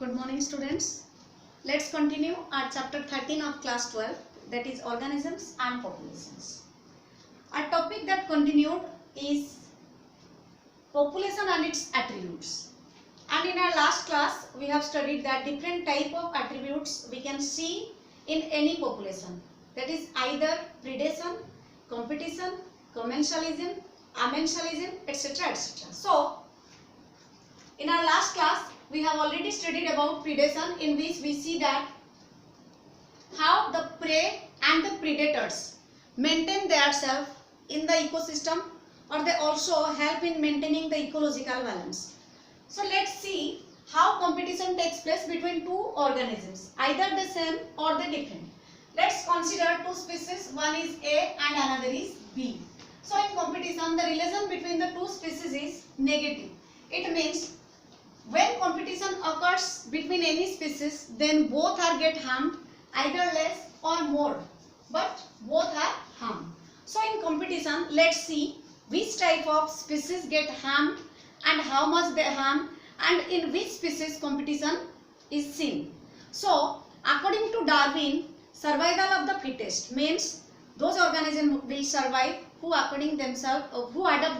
Good morning, students. Let's continue our chapter 13 of class 12, that is organisms and populations. Our topic that continued is population and its attributes. And in our last class, we have studied that different type of attributes we can see in any population. That is either predation, competition, commensalism, amensalism, etc. etc. So, in our last class, we have already studied about predation, in which we see that how the prey and the predators maintain themselves in the ecosystem, or they also help in maintaining the ecological balance. So let's see how competition takes place between two organisms, either the same or the different. Let's consider two species, one is A and another is B. So in competition, the relation between the two species is negative. It means when competition occurs between any species, then both are get harmed, either less or more, but both are harmed. So in competition, let's see which type of species get harmed and how much they harm, and in which species competition is seen. So according to Darwin, survival of the fittest means those organisms will survive who adapt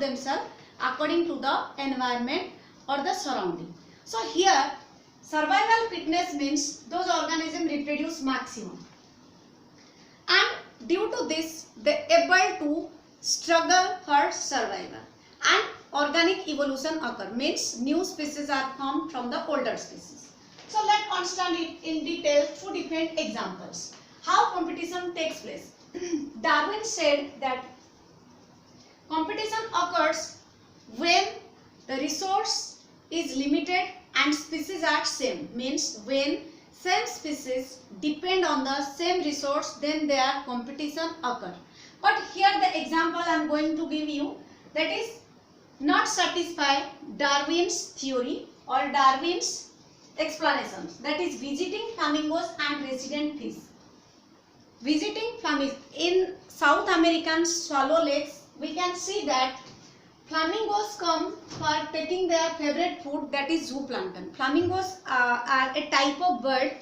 themselves according to the environment or the surrounding. So here survival fitness means those organisms reproduce maximum, and due to this they able to struggle for survival, and organic evolution occur, means new species are formed from the older species. So let's understand it in detail through different examples. How competition takes place. Darwin said that competition occurs when the resource is limited and species are same, means when same species depend on the same resource, then their competition occur. But here the example I am going to give you, that is not satisfy Darwin's theory or Darwin's explanations, that is visiting flamingos and resident fish. Visiting flamingos in South American swallow lakes, we can see that flamingos come for taking their favorite food, that is zooplankton. Flamingos are a type of bird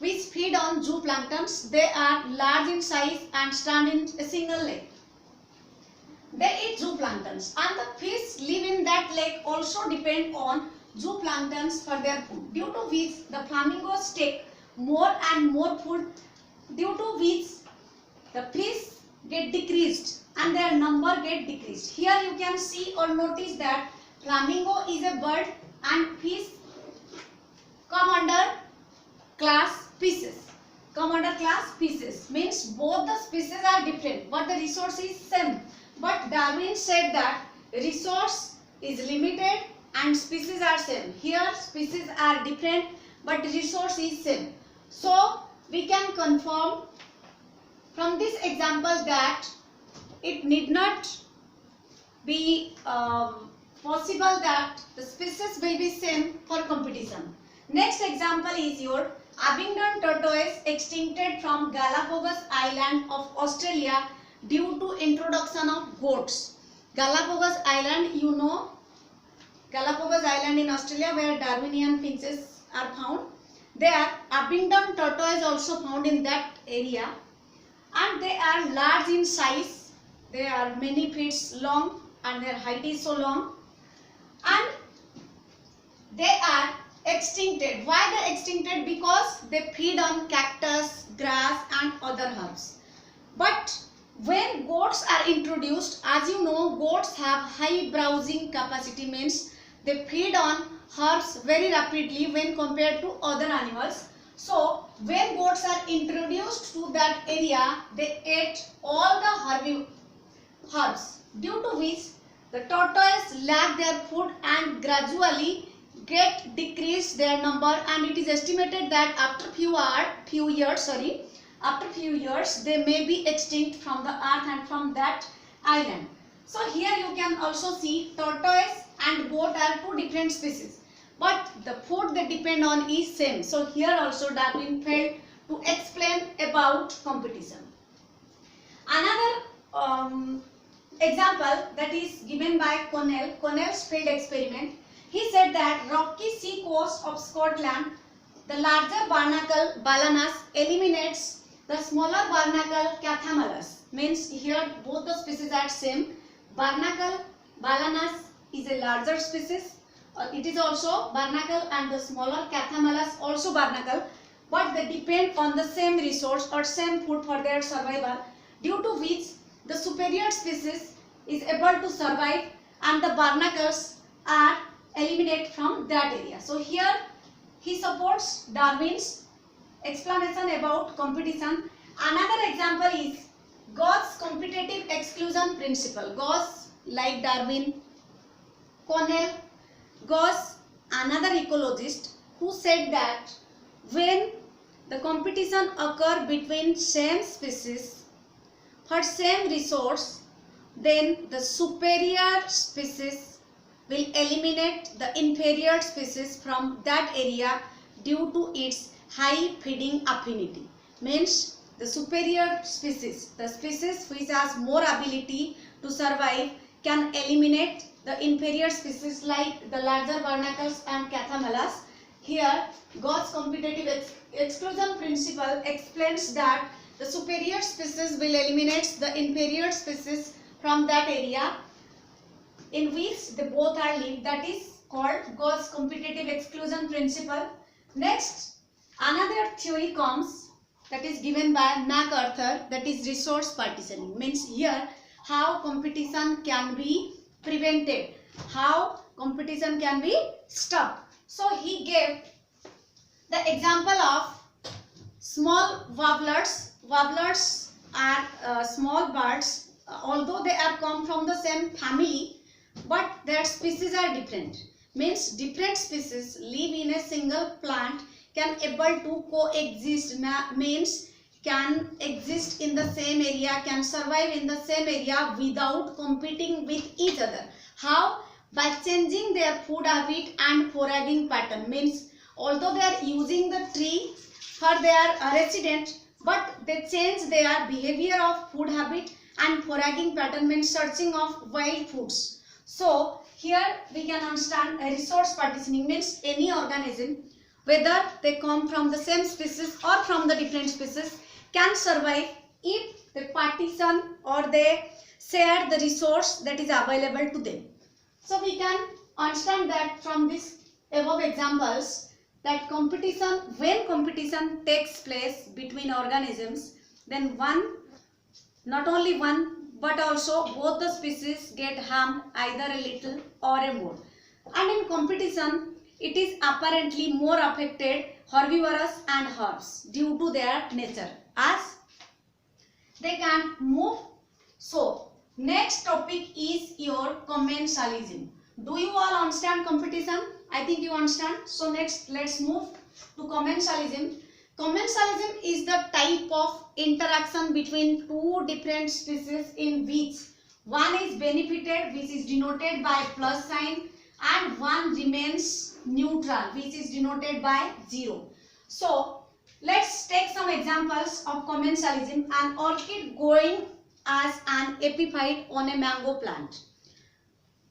which feed on zooplanktons. They are large in size and stand in a single leg. They eat zooplanktons, and the fish live in that lake also depend on zooplanktons for their food, due to which the flamingos take more and more food, due to which the fish get decreased and their number get decreased. Here you can see or notice that flamingo is a bird and fish come under class species. Come under class species means both the species are different but the resource is same. But Darwin said that resource is limited and species are same. Here species are different but resource is same. So we can confirm from this example that it need not be possible that the species will be same for competition. Next example is your Abingdon tortoise extincted from Galapagos Island of Australia due to introduction of goats. Galapagos Island, you know, Galapagos Island in Australia where Darwinian finches are found. There Abingdon tortoise also found in that area, and they are large in size. They are many feet long and their height is so long, and they are extincted. Why they extincted? Because they feed on cactus, grass and other herbs. But when goats are introduced, as you know, goats have high browsing capacity, means they feed on herbs very rapidly when compared to other animals. So when goats are introduced to that area, they ate all the herbs, due to which the tortoise lack their food and gradually get decreased their number, and it is estimated that after few years they may be extinct from the earth and from that island. So here you can also see tortoise and goat are two different species, but the food they depend on is same. So here also Darwin failed to explain about competition. Another example that is given by Connell's field experiment. He said that rocky sea coast of Scotland, the larger barnacle Balanus eliminates the smaller barnacle Cathamalus. Means here both the species are same. Barnacle Balanus is a larger species. It is also barnacle, and the smaller Cathamalus also barnacle, but they depend on the same resource or same food for their survival, due to which the superior species is able to survive and the barnacles are eliminated from that area. So here he supports Darwin's explanation about competition. Another example is Gauss competitive exclusion principle. Gauss, like Darwin, Cornell, Gauss, another ecologist, who said that when the competition occur between same species for same resource, then the superior species will eliminate the inferior species from that area due to its high feeding affinity. Means the superior species, the species which has more ability to survive, can eliminate the inferior species like the larger barnacles and Cathamalus. Here Gauss competitive exclusion principle explains that the superior species will eliminate the inferior species from that area in which they both are live. That is called Gauss competitive exclusion principle. Next, another theory comes, that is given by MacArthur, that is resource partitioning. Means here how competition can be prevented, how competition can be stopped. So he gave the example of small warblers. Warblers are small birds, although they are come from the same family, but their species are different. Means different species live in a single plant, can able to coexist, means can exist in the same area, can survive in the same area without competing with each other. How? By changing their food habit and foraging pattern. Means although they are using the tree for their resident, but they change their behavior of food habit and foraging pattern, means searching of wild foods. So here we can understand a resource partitioning means any organism, whether they come from the same species or from the different species, can survive if they partition or they share the resource that is available to them. So we can understand that from this above examples that competition, when competition takes place between organisms, then not only one, but also both the species get harmed, either a little or a more. And in competition, it is apparently more affected herbivorous and herbs due to their nature, as they can move. So next topic is your commensalism. Do you all understand competition? I think you understand. So next let's move to commensalism. Commensalism is the type of interaction between two different species in which one is benefited, which is denoted by plus sign, and one remains neutral, which is denoted by 0. So let's take some examples of commensalism. An orchid growing as an epiphyte on a mango plant.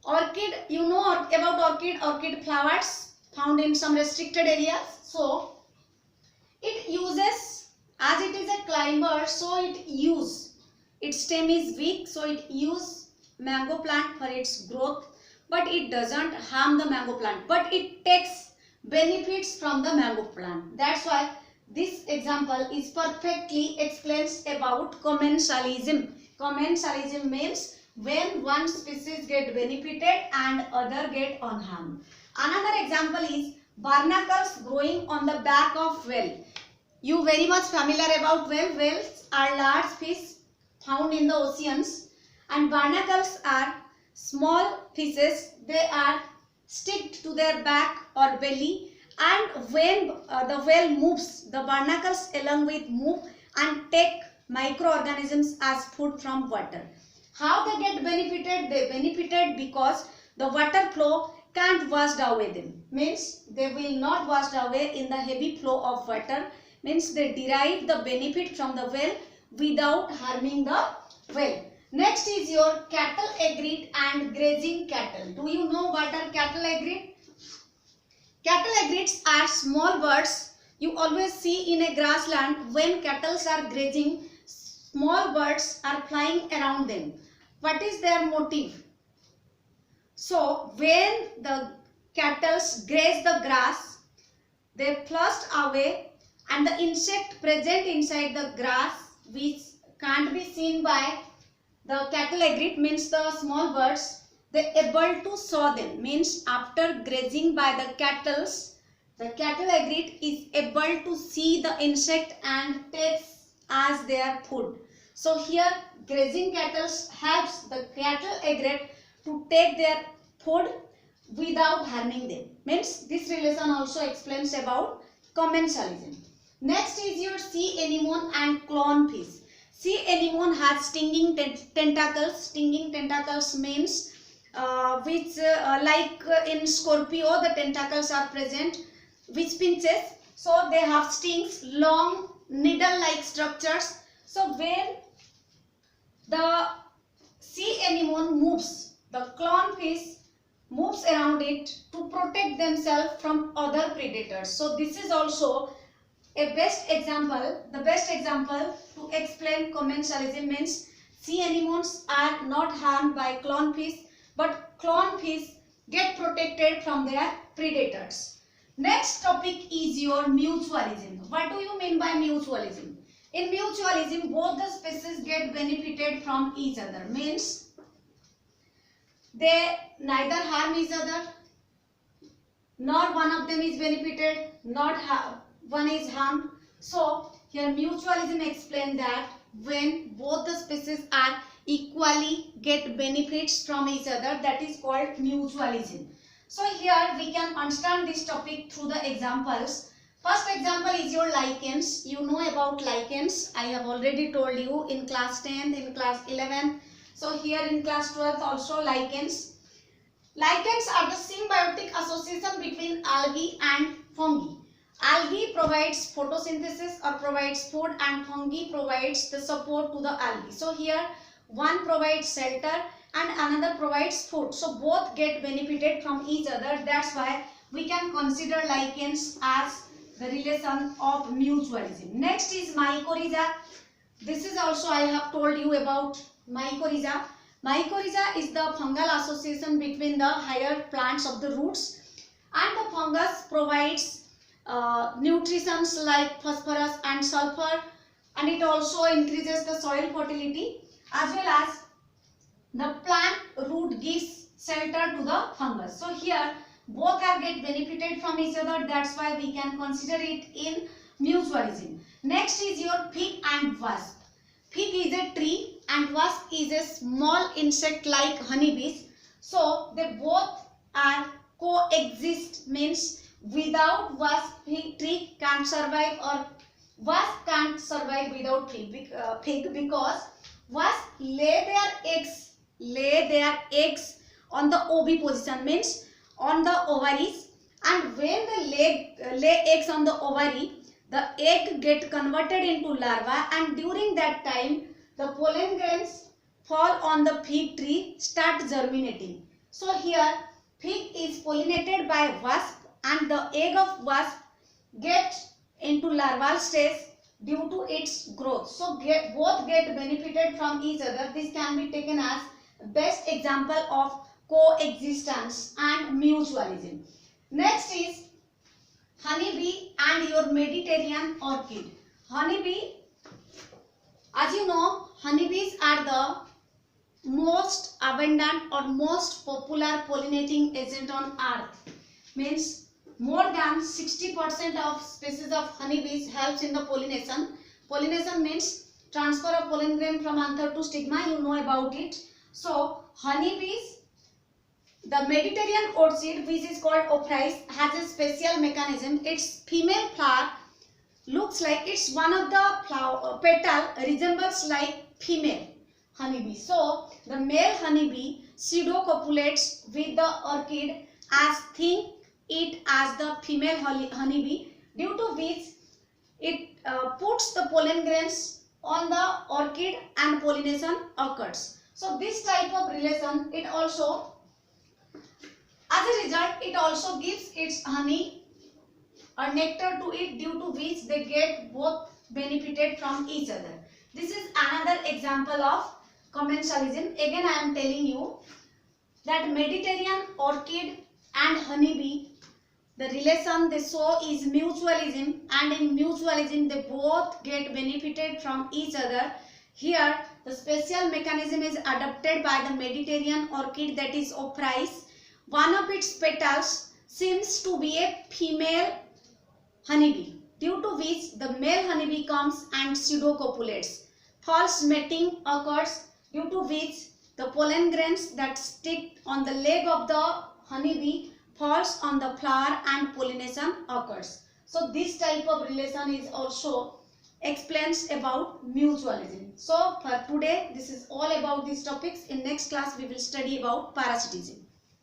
Orchid, you know about orchid flowers found in some restricted areas. So it uses, as it is a climber, so its stem is weak, so it uses mango plant for its growth, but it doesn't harm the mango plant, but it takes benefits from the mango plant. That's why this example is perfectly explains about commensalism. Commensalism means when one species get benefited and other get unharmed. Another example is barnacles growing on the back of whale. You very much familiar about whale. Whales are large fish found in the oceans, and barnacles are small fishes. They are sticked to their back or belly, and when the whale moves, the barnacles along with move and take microorganisms as food from water. How they get benefited? They benefited because the water flow can't wash away them. Means they will not wash away in the heavy flow of water. Means they derive the benefit from the whale without harming the whale. Next is your cattle agrid and grazing cattle. Do you know what are cattle agrid? Cattle aggregates are small birds you always see in a grassland. When cattle are grazing, small birds are flying around them. What is their motive? So when the cattle graze the grass, they flushed away, and the insect present inside the grass, which can't be seen by the cattle aggregate, means the small birds, they able to saw them, means after grazing by the cattle aggregate is able to see the insect and takes as their food. So here grazing cattle helps the cattle aggregate to take their food without harming them. Means this relation also explains about commensalism. Next is your sea anemone and clownfish. Sea anemone has stinging tentacles. Stinging tentacles means like in Scorpio, the tentacles are present which pinches. So they have stings, long needle-like structures. So when the sea anemone moves, the clownfish moves around it to protect themselves from other predators. So this is also a best example. The best example to explain commensalism means sea anemones are not harmed by clownfish, but clownfish get protected from their predators. Next topic is your mutualism. What do you mean by mutualism? In mutualism, both the species get benefited from each other. Means they neither harm each other, nor one of them is benefited, not one is harmed. So here mutualism explains that when both the species are equally get benefits from each other, that is called mutualism. So here we can understand this topic through the examples. First example is your lichens. You know about lichens. I have already told you in class 10th, in class 11th. So here in class 12th also lichens. Lichens are the symbiotic association between algae and fungi. Algae provides photosynthesis or provides food, and fungi provides the support to the algae. So here one provides shelter and another provides food. So both get benefited from each other. That's why we can consider lichens as the relation of mutualism. Next is mycorrhiza. This is also I have told you about mycorrhiza. Mycorrhiza is the fungal association between the higher plants of the roots, and the fungus provides nutrients like phosphorus and sulfur, and it also increases the soil fertility, as well as the plant root gives shelter to the fungus. So here both are get benefited from each other. That's why we can consider it in mutualism. Next is your fig and wasp. Fig is a tree and wasp is a small insect like honeybees. So they both are coexist, means without wasp fig tree can't survive, or wasp can't survive without fig because wasp lay their eggs on the oviposition, means on the ovaries, and when they lay eggs on the ovary, the egg get converted into larva, and during that time the pollen grains fall on the fig tree, start germinating. So here fig is pollinated by wasp, and the egg of wasp get into larval stage due to its growth. So both get benefited from each other. This can be taken as best example of coexistence and mutualism. Next is honeybee and your Mediterranean orchid. Honeybee, as you know, honeybees are the most abundant or most popular pollinating agent on earth. Means more than 60% of species of honeybees helps in the pollination. Pollination means transfer of pollen grain from anther to stigma. You know about it. So honeybees, the Mediterranean orchid, which is called Ophrys, has a special mechanism. Its female flower looks like it's one of the flower petal resembles like female honeybee. So the male honeybee pseudocopulates with the orchid as think it as the female honeybee, due to which it puts the pollen grains on the orchid and pollination occurs. So this type of relation, it also As a result, it also gives its honey or nectar to it, due to which they get both benefited from each other. This is another example of commensalism. Again, I am telling you that Mediterranean orchid and honeybee, the relation they show is mutualism, and in mutualism they both get benefited from each other. Here the special mechanism is adopted by the Mediterranean orchid, that is Ophrys. One of its petals seems to be a female honeybee, due to which the male honeybee comes and pseudocopulates. False mating occurs, due to which the pollen grains that stick on the leg of the honeybee falls on the flower and pollination occurs. So this type of relation is also explains about mutualism. So for today this is all about these topics. In next class we will study about parasitism.